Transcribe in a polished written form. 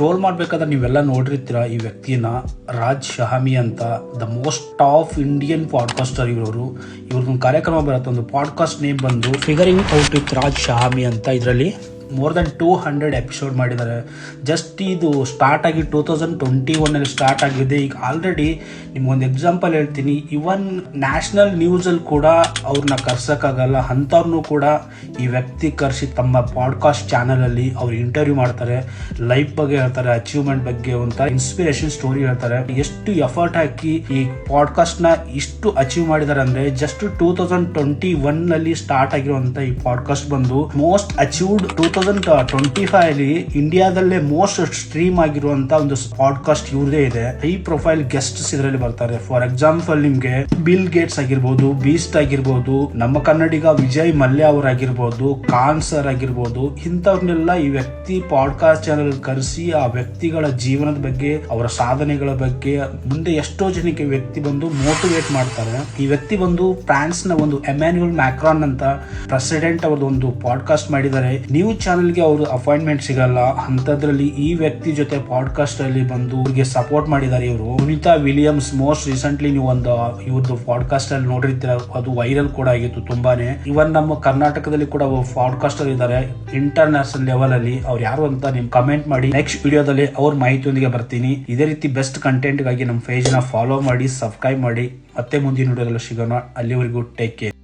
Scroll ಮಾಡ್ಬೇಕಾದ್ರೆ ನೀವೆಲ್ಲ ನೋಡಿರ್ತೀರ ಈ ವ್ಯಕ್ತಿನ, ರಾಜ್ ಶಹಾಮಿ ಅಂತ, the most top Indian podcaster ಇವರು. ಇವ್ರದೊಂದು ಕಾರ್ಯಕ್ರಮ ಬರುತ್ತೆ, ಒಂದು ಪಾಡ್ಕಾಸ್ಟ್ ನೇಮ್ ಬಂದು ಫಿಗರಿಂಗ್ ಔಟ್ ವಿತ್ ರಾಜ್ ಶಹಾಮಿ ಅಂತ. ಇದರಲ್ಲಿ ಮೋರ್ ದನ್ 200 ಎಪಿಸೋಡ್ ಮಾಡಿದ್ದಾರೆ. ಜಸ್ಟ್ ಇದು ಸ್ಟಾರ್ಟ್ ಆಗಿ 2021 ಸ್ಟಾರ್ಟ್ ಆಗಿದೆ. ಈಗ ಆಲ್ರೆಡಿ ನಿಮ್ಗೊಂದು ಎಕ್ಸಾಂಪಲ್ ಹೇಳ್ತೀನಿ, ಇವನ್ ನ್ಯಾಷನಲ್ ನ್ಯೂಸಲ್ಲಿ ಕೂಡ ಅವ್ರನ್ನ ಕರ್ಸೋಕ್ಕಾಗಲ್ಲ ಅಂಥವ್ರನ್ನೂ ಕೂಡ ಈ ವ್ಯಕ್ತಿ ಕರೆಸಿ ತಮ್ಮ ಪಾಡ್ಕಾಸ್ಟ್ ಚಾನಲಲ್ಲಿ ಅವ್ರು ಇಂಟರ್ವ್ಯೂ ಮಾಡ್ತಾರೆ. ಲೈಫ್ ಬಗ್ಗೆ ಹೇಳ್ತಾರೆ, ಅಚೀವ್ಮೆಂಟ್ ಬಗ್ಗೆ ಒಂಥರ ಇನ್ಸ್ಪಿರೇಷನ್ ಸ್ಟೋರಿ ಹೇಳ್ತಾರೆ. ಎಷ್ಟು ಎಫರ್ಟ್ ಹಾಕಿ ಈ ಪಾಡ್ಕಾಸ್ಟ್ನ ಇಷ್ಟು ಅಚೀವ್ ಮಾಡಿದ್ದಾರೆ ಅಂದರೆ, ಜಸ್ಟ್ 2021 ಸ್ಟಾರ್ಟ್ ಆಗಿರುವಂಥ ಈ ಪಾಡ್ಕಾಸ್ಟ್ ಬಂದು ಮೋಸ್ಟ್ ಅಚೀವ್ಡ್ 2025 ಅಲ್ಲಿ ಇಂಡಿಯಾದಲ್ಲೇ ಮೋಸ್ಟ್ ಸ್ಟ್ರೀಮ್ ಆಗಿರುವಂತ ಒಂದು ಪಾಡ್ಕಾಸ್ಟ್ ಇವ್ರದೇ ಇದೆ. ಹೈ ಪ್ರೊಫೈಲ್ ಗೆಸ್ಟ್ಸ್ ಇದರಲ್ಲಿ ಬರ್ತಾರೆ. ಫಾರ್ ಎಕ್ಸಾಂಪಲ್ ನಿಮ್ಗೆ ಬಿಲ್ ಗೇಟ್ಸ್ ಆಗಿರ್ಬೋದು, ಬೀಸ್ಟ್ ಆಗಿರ್ಬೋದು, ನಮ್ಮ ಕನ್ನಡಿಗ ವಿಜಯ್ ಮಲ್ಯ ಅವರಾಗಿರ್ಬೋದು, ಖಾನ್ ಸರ್ ಆಗಿರ್ಬೋದು, ಇಂಥವ್ರನ್ನೆಲ್ಲ ಈ ವ್ಯಕ್ತಿ ಪಾಡ್ಕಾಸ್ಟ್ ಚಾನಲ್ ಕರೆಸಿ ಆ ವ್ಯಕ್ತಿಗಳ ಜೀವನದ ಬಗ್ಗೆ, ಅವರ ಸಾಧನೆಗಳ ಬಗ್ಗೆ ಮುಂದೆ ಎಷ್ಟೋ ಜನಕ್ಕೆ ವ್ಯಕ್ತಿ ಬಂದು ಮೋಟಿವೇಟ್ ಮಾಡ್ತಾರೆ. ಈ ವ್ಯಕ್ತಿ ಬಂದು ಫ್ರಾನ್ಸ್ ನ ಒಂದು ಎಮ್ಯಾನ್ಯುಯಲ್ ಮ್ಯಾಕ್ರಾನ್ ಅಂತ ಪ್ರೆಸಿಡೆಂಟ್ ಅವ್ರದ್ದು ಒಂದು ಪಾಡ್ಕಾಸ್ಟ್ ಮಾಡಿದ್ದಾರೆ. ನ್ಯೂಸ್ ಚಾನೆಲ್ಗೆ ಅವರು ಅಪಾಯಿಂಟ್ಮೆಂಟ್ ಸಿಗಲ್ಲ, ಅಂತದ್ರಲ್ಲಿ ಈ ವ್ಯಕ್ತಿ ಜೊತೆ ಪಾಡ್ಕಾಸ್ಟ್ ಅಲ್ಲಿ ಬಂದು ಅವ್ರಿಗೆ ಸಪೋರ್ಟ್ ಮಾಡಿದ್ದಾರೆ ಇವರು. ಸುನಿತಾ ವಿಲಿಯಮ್ಸ್ ಮೋಸ್ಟ್ ರೀಸೆಂಟ್ಲಿ ನೀವು ಒಂದು ಇವ್ರದ್ದು ಪಾಡ್ಕಾಸ್ಟ್ ಅಲ್ಲಿ ನೋಡಿರ್ತೀರ, ಅದು ವೈರಲ್ ಕೂಡ ಆಗಿತ್ತು ತುಂಬಾನೇ. ಇವನ್ ನಮ್ಮ ಕರ್ನಾಟಕದಲ್ಲಿ ಕೂಡ ಪಾಡ್ಕಾಸ್ಟರ್ ಇದ್ದಾರೆ ಇಂಟರ್ನ್ಯಾಷನಲ್ ಲೆವೆಲ್ ಅಲ್ಲಿ. ಅವ್ರು ಯಾರು ಅಂತ ನಿಮ್ ಕಮೆಂಟ್ ಮಾಡಿ, ನೆಕ್ಸ್ಟ್ ವಿಡಿಯೋದಲ್ಲಿ ಅವ್ರ ಮಾಹಿತಿಯೊಂದಿಗೆ ಬರ್ತೀನಿ. ಇದೇ ರೀತಿ ಬೆಸ್ಟ್ ಕಂಟೆಂಟ್ ಗಾಗಿ ನಮ್ಮ ಪೇಜ್ ನ ಫಾಲೋ ಮಾಡಿ, ಸಬ್ಸ್ಕ್ರೈಬ್ ಮಾಡಿ. ಮತ್ತೆ ಮುಂದಿನ ವಿಡಿಯೋದಲ್ಲಿ ಸಿಗೋಣ. ಅಲ್ಲಿವರೆಗೂ ಟೇಕ್ ಕೇರ್.